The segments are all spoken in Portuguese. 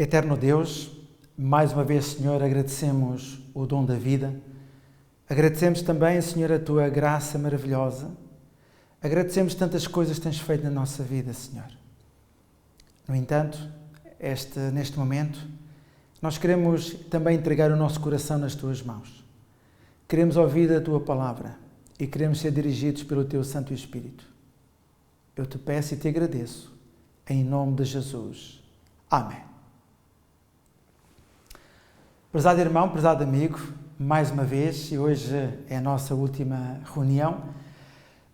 Eterno Deus, mais uma vez, Senhor, agradecemos o dom da vida. Agradecemos também, Senhor, a Tua graça maravilhosa. Agradecemos tantas coisas que Tens feito na nossa vida, Senhor. No entanto, neste momento, nós queremos também entregar o nosso coração nas Tuas mãos. Queremos ouvir a Tua palavra e queremos ser dirigidos pelo Teu Santo Espírito. Eu Te peço e Te agradeço, em nome de Jesus. Amém. Prezado irmão, prezado amigo, mais uma vez, e hoje é a nossa última reunião,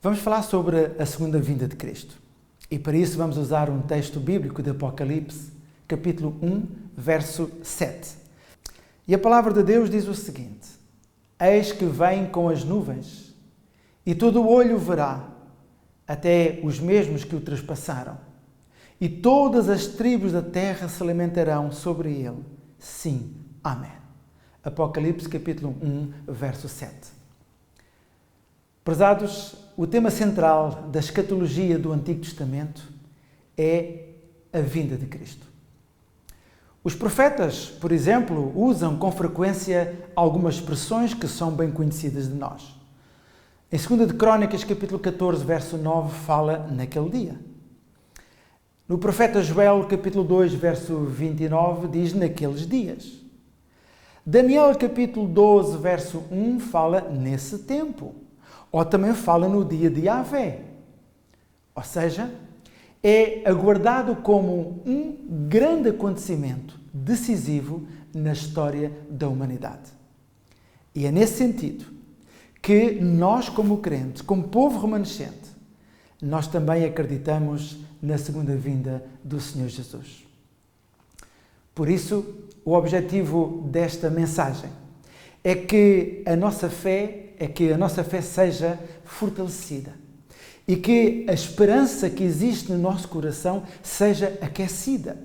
vamos falar sobre a segunda vinda de Cristo. E para isso vamos usar um texto bíblico de Apocalipse, capítulo 1, verso 7. E a palavra de Deus diz o seguinte: Eis que vem com as nuvens, e todo o olho o verá, até os mesmos que o trespassaram. E todas as tribos da terra se lamentarão sobre ele. Sim, amém. Apocalipse capítulo 1, verso 7. Prezados, o tema central da escatologia do Antigo Testamento é a vinda de Cristo. Os profetas, por exemplo, usam com frequência algumas expressões que são bem conhecidas de nós. Em 2 de Crônicas, capítulo 14, verso 9, fala naquele dia. No profeta Joel, capítulo 2, verso 29, diz naqueles dias. Daniel, capítulo 12, verso 1, fala nesse tempo. Ou também fala no dia de Yahvé. Ou seja, é aguardado como um grande acontecimento decisivo na história da humanidade. E é nesse sentido que nós, como crentes, como povo remanescente, nós também acreditamos na segunda vinda do Senhor Jesus. Por isso, o objetivo desta mensagem é que a nossa fé seja fortalecida e que a esperança que existe no nosso coração seja aquecida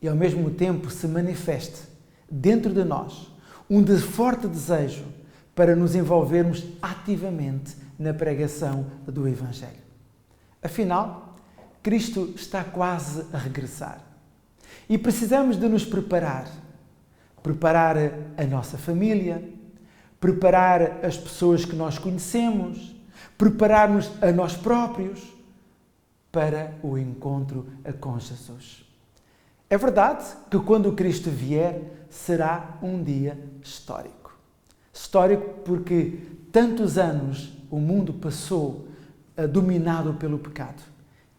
e, ao mesmo tempo, se manifeste dentro de nós um forte desejo para nos envolvermos ativamente na pregação do Evangelho. Afinal, Cristo está quase a regressar e precisamos de nos preparar a nossa família, preparar as pessoas que nós conhecemos, preparar-nos a nós próprios para o encontro com Jesus. É verdade que quando Cristo vier, será um dia histórico. Histórico porque tantos anos o mundo passou dominado pelo pecado.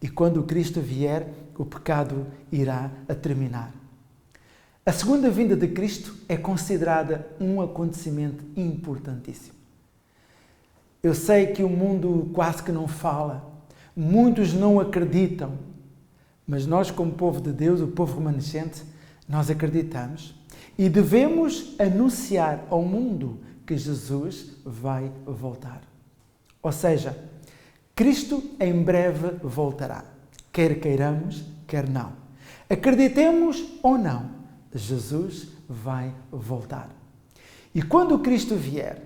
E quando Cristo vier, o pecado irá a terminar. A segunda vinda de Cristo é considerada um acontecimento importantíssimo. Eu sei que o mundo quase que não fala, muitos não acreditam, mas nós, como povo de Deus, o povo remanescente, nós acreditamos e devemos anunciar ao mundo que Jesus vai voltar. Ou seja, Cristo em breve voltará, quer queiramos, quer não. Acreditemos ou não, Jesus vai voltar. E quando Cristo vier,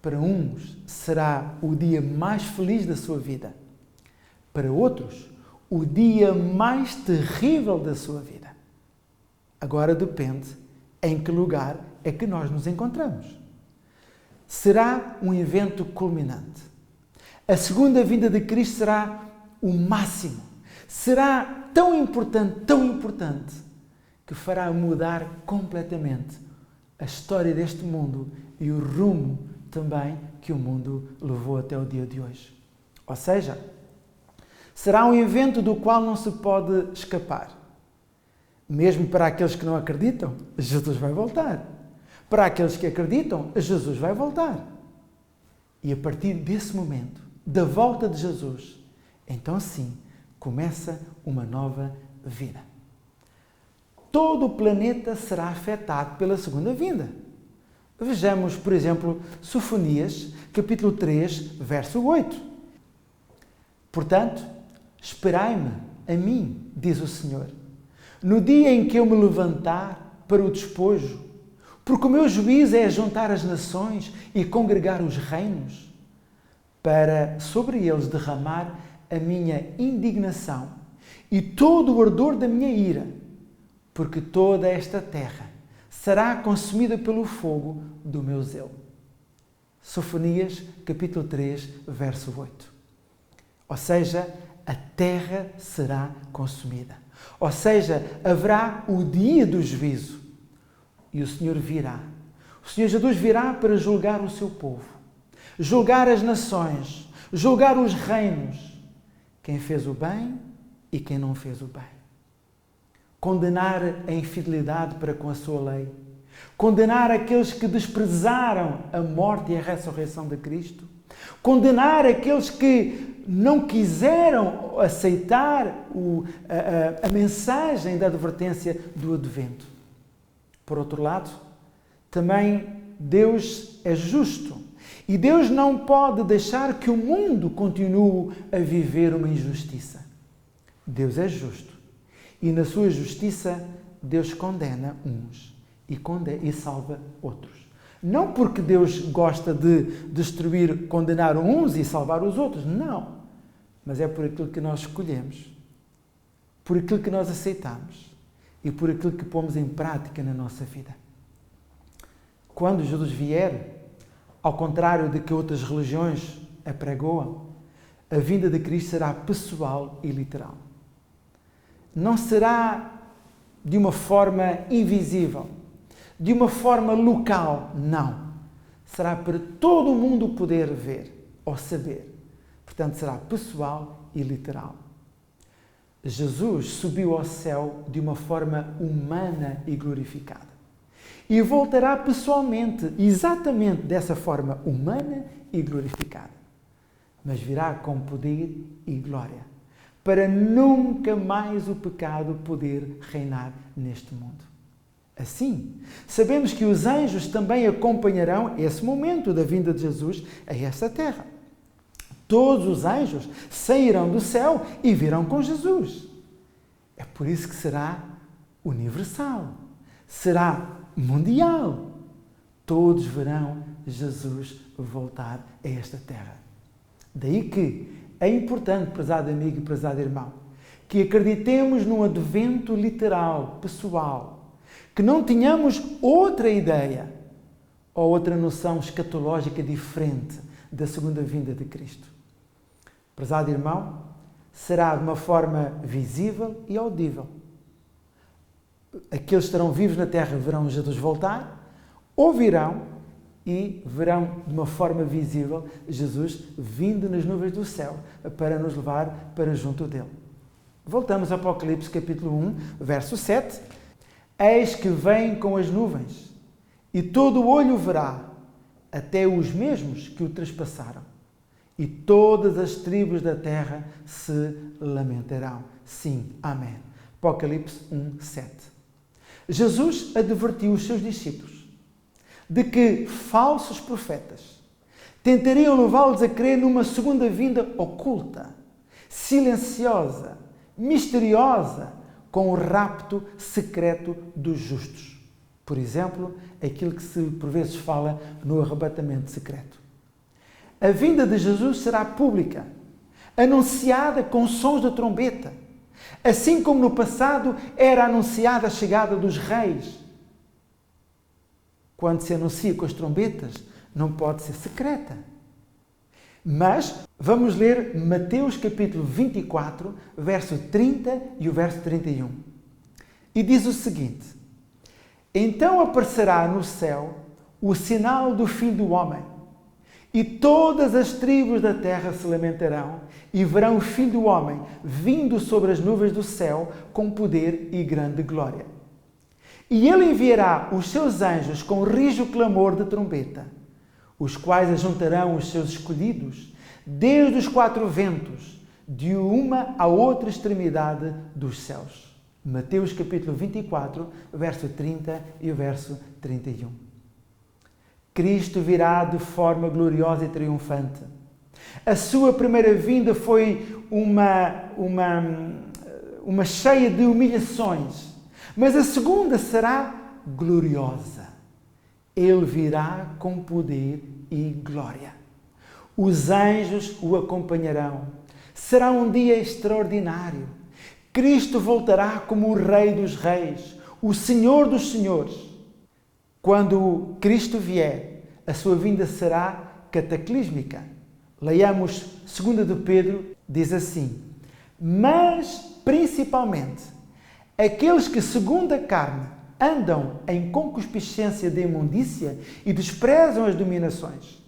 para uns será o dia mais feliz da sua vida, para outros, o dia mais terrível da sua vida. Agora depende em que lugar é que nós nos encontramos. Será um evento culminante. A segunda vinda de Cristo será o máximo. Será tão importante, que fará mudar completamente a história deste mundo e o rumo também que o mundo levou até o dia de hoje. Ou seja, será um evento do qual não se pode escapar. Mesmo para aqueles que não acreditam, Jesus vai voltar. Para aqueles que acreditam, Jesus vai voltar. E a partir desse momento, da volta de Jesus, então sim, começa uma nova vida. Todo o planeta será afetado pela segunda vinda. Vejamos, por exemplo, Sofonias, capítulo 3, verso 8. Portanto, esperai-me a mim, diz o Senhor, no dia em que eu me levantar para o despojo, porque o meu juízo é juntar as nações e congregar os reinos, para sobre eles derramar a minha indignação e todo o ardor da minha ira, porque toda esta terra será consumida pelo fogo do meu zelo. Sofonias, capítulo 3, verso 8. Ou seja, a terra será consumida. Ou seja, haverá o dia do juízo. E o Senhor virá. O Senhor Jesus virá para julgar o seu povo, julgar as nações, julgar os reinos, quem fez o bem e quem não fez o bem. Condenar a infidelidade para com a sua lei, condenar aqueles que desprezaram a morte e a ressurreição de Cristo, condenar aqueles que não quiseram aceitar a mensagem da advertência do advento. Por outro lado, também Deus é justo e Deus não pode deixar que o mundo continue a viver uma injustiça. Deus é justo e na sua justiça Deus condena uns e salva outros. Não porque Deus gosta de destruir, condenar uns e salvar os outros, não. Mas é por aquilo que nós escolhemos, por aquilo que nós aceitamos e por aquilo que pomos em prática na nossa vida. Quando Jesus vier, ao contrário de que outras religiões apregoam, a vinda de Cristo será pessoal e literal. Não será de uma forma invisível, de uma forma local, não. Será para todo o mundo poder ver ou saber. Portanto, será pessoal e literal. Jesus subiu ao céu de uma forma humana e glorificada. E voltará pessoalmente, exatamente dessa forma humana e glorificada. Mas virá com poder e glória, para nunca mais o pecado poder reinar neste mundo. Assim, sabemos que os anjos também acompanharão esse momento da vinda de Jesus a esta terra. Todos os anjos sairão do céu e virão com Jesus. É por isso que será universal, será mundial. Todos verão Jesus voltar a esta terra. Daí que é importante, prezado amigo e prezado irmão, que acreditemos num advento literal, pessoal, que não tenhamos outra ideia ou outra noção escatológica diferente da segunda vinda de Cristo. Prezado irmão, será de uma forma visível e audível. Aqueles que estarão vivos na terra verão Jesus voltar, ouvirão e verão de uma forma visível Jesus vindo nas nuvens do céu para nos levar para junto dele. Voltamos a Apocalipse capítulo 1, verso 7. Eis que vem com as nuvens, e todo o olho verá, até os mesmos que o trespassaram, e todas as tribos da terra se lamentarão. Sim, amém. Apocalipse 1, 7. Jesus advertiu os seus discípulos de que falsos profetas tentariam levá-los a crer numa segunda vinda oculta, silenciosa, misteriosa, com o rapto secreto dos justos. Por exemplo, aquilo que se por vezes fala no arrebatamento secreto. A vinda de Jesus será pública, anunciada com sons de trombeta, assim como no passado era anunciada a chegada dos reis. Quando se anuncia com as trombetas, não pode ser secreta. Mas vamos ler Mateus capítulo 24, verso 30 e o verso 31. E diz o seguinte: então aparecerá no céu o sinal do Filho do Homem, e todas as tribos da terra se lamentarão, e verão o Filho do Homem vindo sobre as nuvens do céu com poder e grande glória. E ele enviará os seus anjos com rijo clamor de trombeta, os quais ajuntarão os seus escolhidos desde os quatro ventos, de uma à outra extremidade dos céus. Mateus capítulo 24, verso 30 e o verso 31. Cristo virá de forma gloriosa e triunfante. A sua primeira vinda foi uma cheia de humilhações, mas a segunda será gloriosa. Ele virá com poder e glória. Os anjos o acompanharão. Será um dia extraordinário. Cristo voltará como o Rei dos Reis, o Senhor dos Senhores. Quando Cristo vier, a sua vinda será cataclísmica. Leiamos 2 de Pedro, diz assim: mas, principalmente, aqueles que, segundo a carne, andam em concupiscência da imundícia e desprezam as dominações,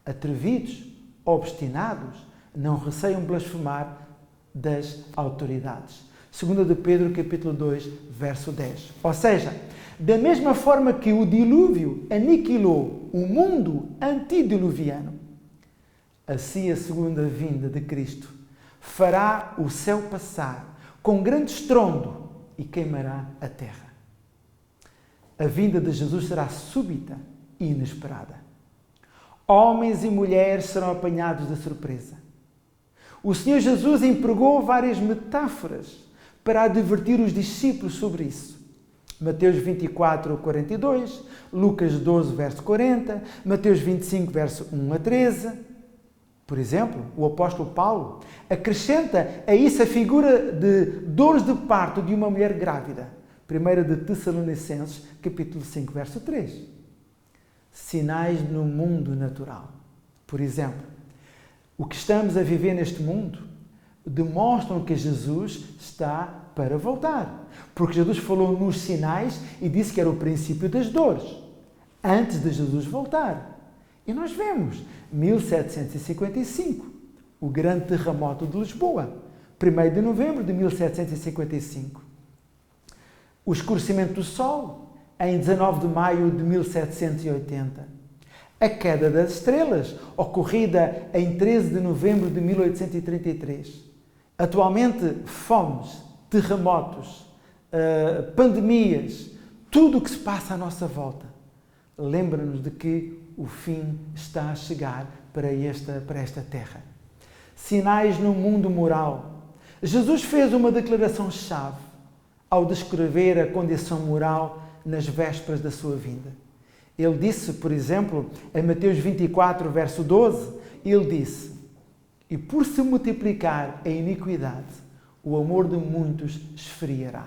atrevidos, obstinados, não receiam blasfemar das autoridades. 2 de Pedro, capítulo 2, verso 10. Ou seja, da mesma forma que o dilúvio aniquilou o mundo antediluviano, assim a segunda vinda de Cristo fará o céu passar com grande estrondo e queimará a terra. A vinda de Jesus será súbita e inesperada. Homens e mulheres serão apanhados de surpresa. O Senhor Jesus empregou várias metáforas para advertir os discípulos sobre isso. Mateus 24, 42, Lucas 12, verso 40, Mateus 25, verso 1 a 13. Por exemplo, o apóstolo Paulo acrescenta a isso a figura de dores de parto de uma mulher grávida. 1 de Tessalonicenses, capítulo 5, verso 3. Sinais no mundo natural. Por exemplo, o que estamos a viver neste mundo demonstram que Jesus está para voltar. Porque Jesus falou nos sinais e disse que era o princípio das dores, antes de Jesus voltar. E nós vemos 1755, o grande terremoto de Lisboa, 1º de novembro de 1755. O escurecimento do Sol, em 19 de maio de 1780. A queda das estrelas, ocorrida em 13 de novembro de 1833. Atualmente, fomes, terremotos, pandemias, tudo o que se passa à nossa volta, lembra-nos de que o fim está a chegar para esta terra. Sinais no mundo moral. Jesus fez uma declaração-chave ao descrever a condição moral nas vésperas da sua vinda. Ele disse, por exemplo, em Mateus 24, verso 12, ele disse: e por se multiplicar a iniquidade, o amor de muitos esfriará.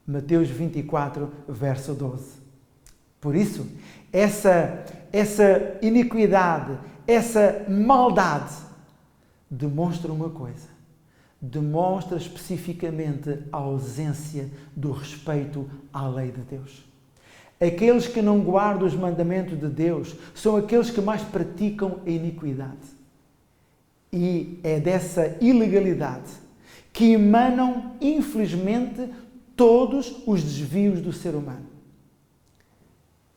Mateus 24, verso 12. Por isso, essa iniquidade, essa maldade, demonstra uma coisa. Demonstra especificamente a ausência do respeito à lei de Deus. Aqueles que não guardam os mandamentos de Deus são aqueles que mais praticam a iniquidade. E é dessa ilegalidade que emanam, infelizmente, todos os desvios do ser humano.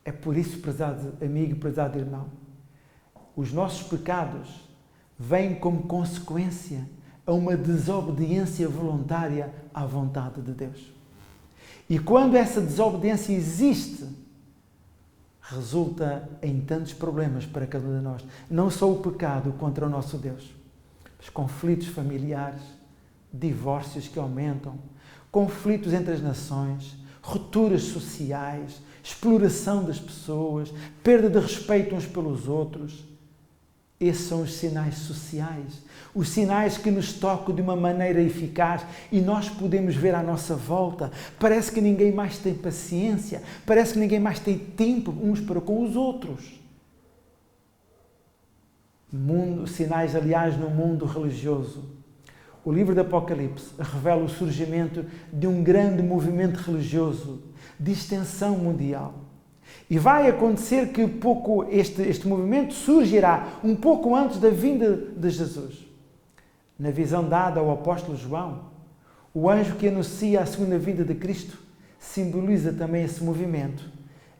É por isso, prezado amigo e prezado irmão, os nossos pecados vêm como consequência a uma desobediência voluntária à vontade de Deus. E quando essa desobediência existe, resulta em tantos problemas para cada um de nós. Não só o pecado contra o nosso Deus, mas conflitos familiares, divórcios que aumentam, conflitos entre as nações, rupturas sociais, exploração das pessoas, perda de respeito uns pelos outros. Esses são os sinais sociais, os sinais que nos tocam de uma maneira eficaz e nós podemos ver à nossa volta. Parece que ninguém mais tem paciência, parece que ninguém mais tem tempo uns para com os outros. Sinais, aliás, no mundo religioso. O livro do Apocalipse revela o surgimento de um grande movimento religioso de extensão mundial. E vai acontecer que este movimento surgirá um pouco antes da vinda de Jesus. Na visão dada ao apóstolo João, o anjo que anuncia a segunda vinda de Cristo simboliza também esse movimento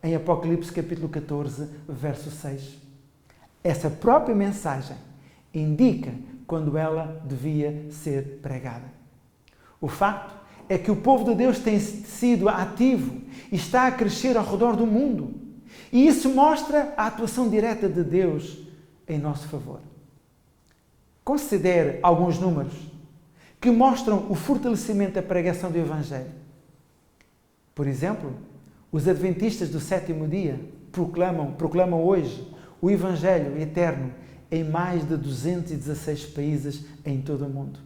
em Apocalipse capítulo 14, verso 6. Essa própria mensagem indica quando ela devia ser pregada. O facto é que o povo de Deus tem sido ativo e está a crescer ao redor do mundo. E isso mostra a atuação direta de Deus em nosso favor. Considere alguns números que mostram o fortalecimento da pregação do Evangelho. Por exemplo, os adventistas do sétimo dia proclamam hoje o Evangelho eterno em mais de 216 países em todo o mundo.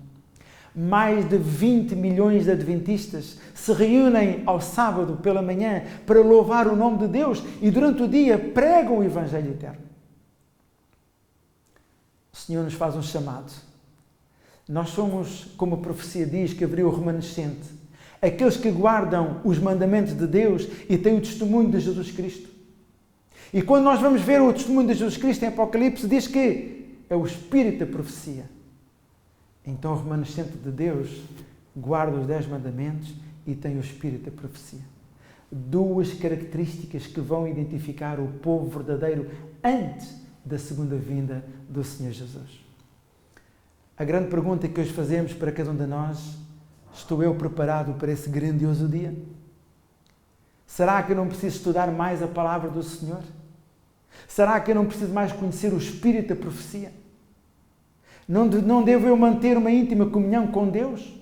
Mais de 20 milhões de adventistas se reúnem ao sábado pela manhã para louvar o nome de Deus e durante o dia pregam o Evangelho eterno. O Senhor nos faz um chamado. Nós somos, como a profecia diz, que haveria o remanescente, aqueles que guardam os mandamentos de Deus e têm o testemunho de Jesus Cristo. E quando nós vamos ver o testemunho de Jesus Cristo em Apocalipse, diz que é o Espírito da profecia. Então o remanescente de Deus guarda os 10 mandamentos e tem o Espírito da profecia. 2 características que vão identificar o povo verdadeiro antes da segunda vinda do Senhor Jesus. A grande pergunta que hoje fazemos para cada um de nós: estou eu preparado para esse grandioso dia? Será que eu não preciso estudar mais a palavra do Senhor? Será que eu não preciso mais conhecer o Espírito da profecia? Não devo eu manter uma íntima comunhão com Deus?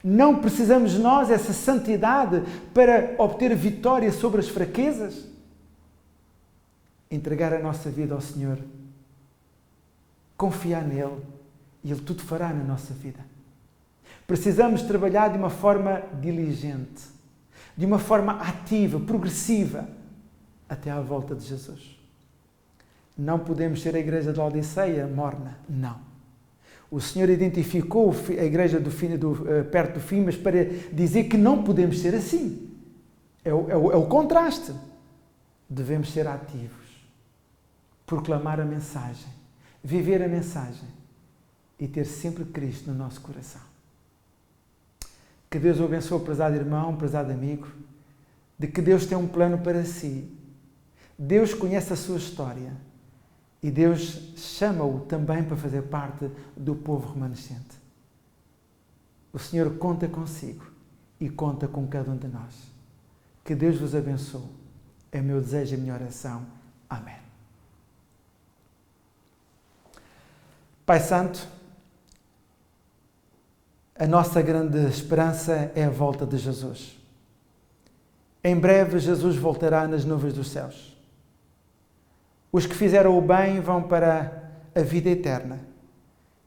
Não precisamos nós essa santidade para obter vitória sobre as fraquezas? Entregar a nossa vida ao Senhor, confiar nele e Ele tudo fará na nossa vida. Precisamos trabalhar de uma forma diligente, de uma forma ativa, progressiva, até à volta de Jesus. Não podemos ser a igreja de Laodiceia morna, não. O Senhor identificou a igreja perto do fim, mas para dizer que não podemos ser assim. É o contraste. Devemos ser ativos, proclamar a mensagem, viver a mensagem e ter sempre Cristo no nosso coração. Que Deus o abençoe, prezado irmão, prezado amigo, de que Deus tem um plano para si. Deus conhece a sua história e Deus chama-o também para fazer parte do povo remanescente. O Senhor conta consigo e conta com cada um de nós. Que Deus vos abençoe. É o meu desejo e a minha oração. Amém. Pai Santo, a nossa grande esperança é a volta de Jesus. Em breve Jesus voltará nas nuvens dos céus. Os que fizeram o bem vão para a vida eterna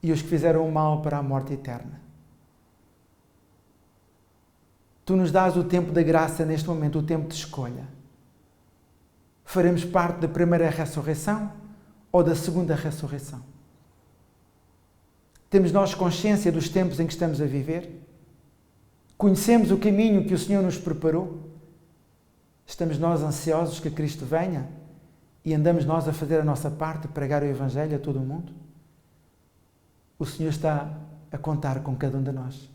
e os que fizeram o mal para a morte eterna. Tu nos dás o tempo da graça neste momento, o tempo de escolha. Faremos parte da primeira ressurreição ou da segunda ressurreição? Temos nós consciência dos tempos em que estamos a viver? Conhecemos o caminho que o Senhor nos preparou? Estamos nós ansiosos que Cristo venha? E andamos nós a fazer a nossa parte, pregar o Evangelho a todo o mundo? O Senhor está a contar com cada um de nós.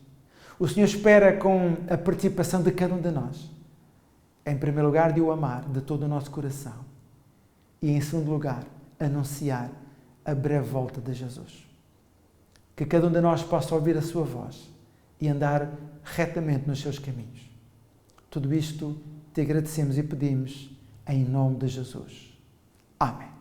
O Senhor espera com a participação de cada um de nós. Em primeiro lugar, de o amar de todo o nosso coração. E em segundo lugar, anunciar a breve volta de Jesus. Que cada um de nós possa ouvir a sua voz e andar retamente nos seus caminhos. Tudo isto te agradecemos e pedimos em nome de Jesus. Amém.